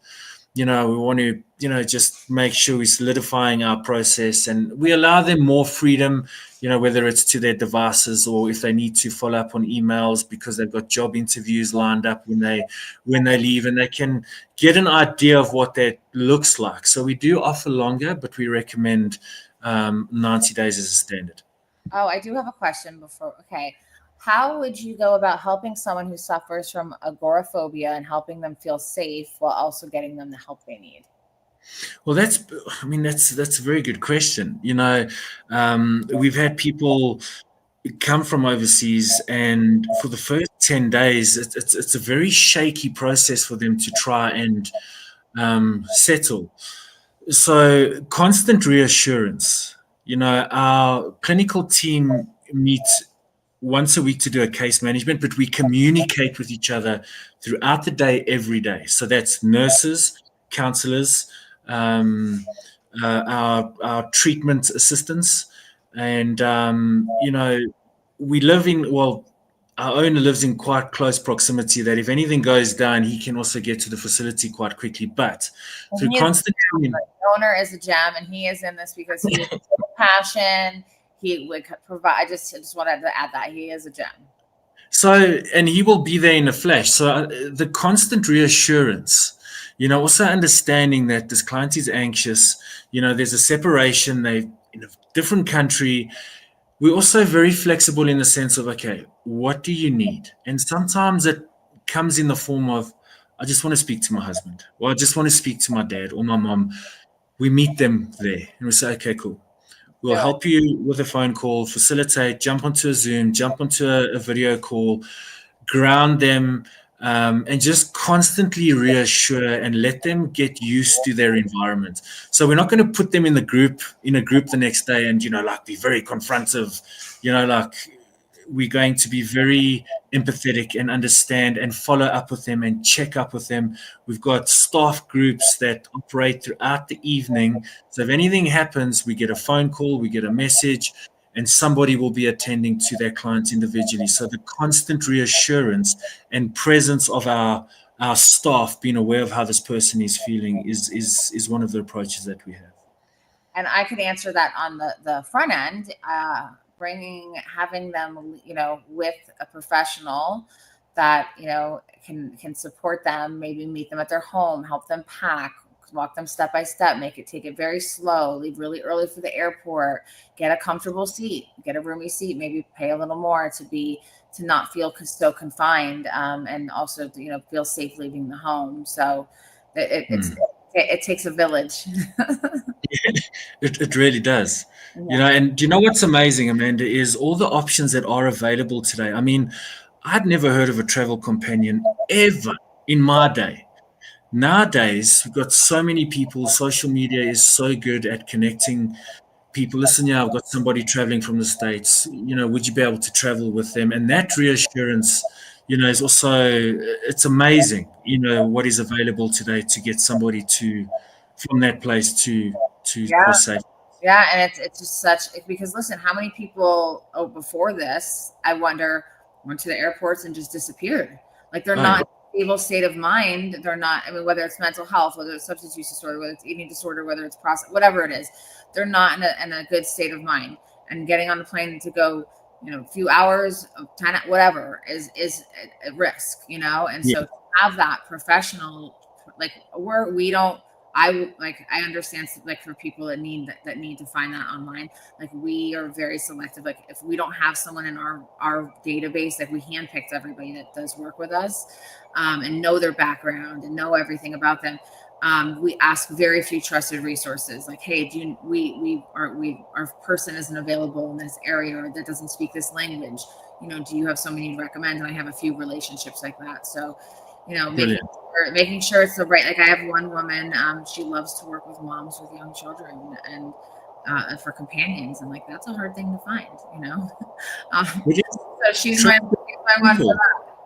We want to, just make sure we're solidifying our process, and we allow them more freedom, whether it's to their devices or if they need to follow up on emails because they've got job interviews lined up when they leave, and they can get an idea of what that looks like. So we do offer longer, but we recommend 90 days as a standard. Oh, I do have a question before. Okay. How would you go about helping someone who suffers from agoraphobia and helping them feel safe while also getting them the help they need? Well, that's a very good question. We've had people come from overseas, and for the first 10 days, it's a very shaky process for them to try and settle. So constant reassurance. Our clinical team meets once a week to do a case management, but we communicate with each other throughout the day, every day. So that's nurses, counselors, our treatment assistants, and we live in, our owner lives in quite close proximity that if anything goes down, he can also get to the facility quite quickly. But through constant, the owner is a gem, and he is in this because he has passion. He would provide. I just wanted to add that he is a gem. So, and he will be there in a flash. So the constant reassurance, also understanding that this client is anxious, there's a separation, they're in a different country. We're also very flexible in the sense of, okay, what do you need? And sometimes it comes in the form of, I just want to speak to my husband, or I just want to speak to my dad or my mom. We meet them there and we say, okay, cool. We'll help you with a phone call, facilitate, jump onto a Zoom, jump onto a video call, ground them, and just constantly reassure and let them get used to their environment. So we're not going to put them in a group the next day and, be very confrontive, we're going to be very empathetic and understand and follow up with them and check up with them. We've got staff groups that operate throughout the evening. So if anything happens, we get a phone call, we get a message, and somebody will be attending to their clients individually. So the constant reassurance and presence of our staff being aware of how this person is feeling is one of the approaches that we have. And I could answer that on the front end, having them, with a professional that, can support them, maybe meet them at their home, help them pack, walk them step by step, take it very slow, leave really early for the airport, get a comfortable seat, get a roomy seat, maybe pay a little more to not feel so confined, and also, feel safe leaving the home. So it's it takes a village. It really does. Yeah. And do you know what's amazing, Amanda, is all the options that are available today. I mean, I'd never heard of a travel companion ever in my day. Nowadays, we've got so many people. Social media is so good at connecting people. Listen, yeah, I've got somebody traveling from the States. Would you be able to travel with them? And that reassurance, is also, it's amazing, what is available today to get somebody from that place to a Yeah. safe. Yeah, and it's just because listen, how many people before this, I wonder, went to the airports and just disappeared. Like they're Oh, not yeah. in a stable state of mind. They're not, I mean, whether it's mental health, whether it's substance use disorder, whether it's eating disorder, whether it's process, whatever it is, they're not in a good state of mind. And getting on the plane to go, a few hours of time, whatever is at risk, and Yeah, so to have that professional, like we don't. I understand, like, for people that need to find that online, like we are very selective. Like if we don't have someone in our database, like we handpicked everybody that does work with us, and know their background and know everything about them. We ask very few trusted resources. Like, hey, our person isn't available in this area, or that doesn't speak this language. Do you have somebody you recommend? And I have a few relationships like that. So, brilliant. making sure it's the right. Like I have one woman, she loves to work with moms with young children and for companions, and like that's a hard thing to find. It So she's is my one for simple.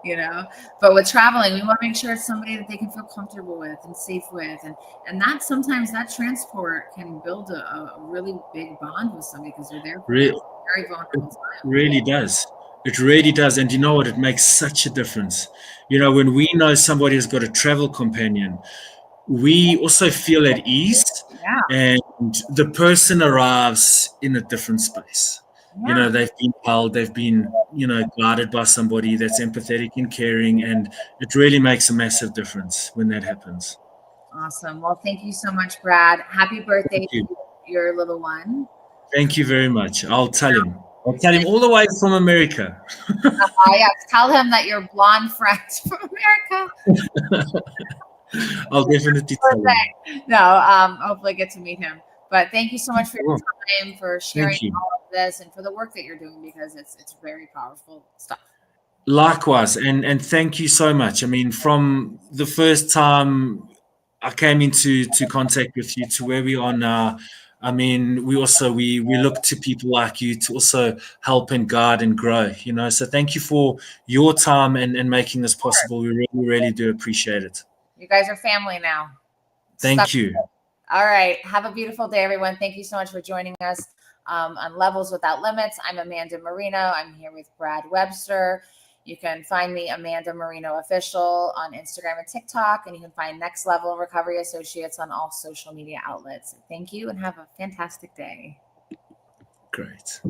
that. But with traveling, we want to make sure it's somebody that they can feel comfortable with and safe with, and that sometimes that transport can build a really big bond with somebody because they're there for Re- that very vulnerable time. really does. It really does. And you know what? It makes such a difference. When we know somebody has got a travel companion, we also feel at ease, Yeah, and the person arrives in a different space. yeah. They've been held, they've been, guided by somebody that's empathetic and caring, and it really makes a massive difference when that happens. Awesome. Well, thank you so much, Brad. Happy birthday Thank you. to your little one. Thank you very much. I'll tell him. I'll tell him all the way from America. Yes, tell him that your blonde friends from America. I'll definitely tell him. No, hopefully get to meet him. But thank you so much for your Sure. time, for sharing Thank you. all of this, and for the work that you're doing, because it's very powerful stuff. Likewise, and thank you so much. I mean, from the first time I came into contact with you to where we are now, I mean, we look to people like you to also help and guide and grow. So thank you for your time and making this possible. We really, really do appreciate it. You guys are family now. Thank you. All right. Have a beautiful day, everyone. Thank you so much for joining us on Levels Without Limits. I'm Amanda Marino. I'm here with Brad Webster. You can find me, Amanda Marino Official, on Instagram and TikTok, and you can find Next Level Recovery Associates on all social media outlets. Thank you, and have a fantastic day. Great.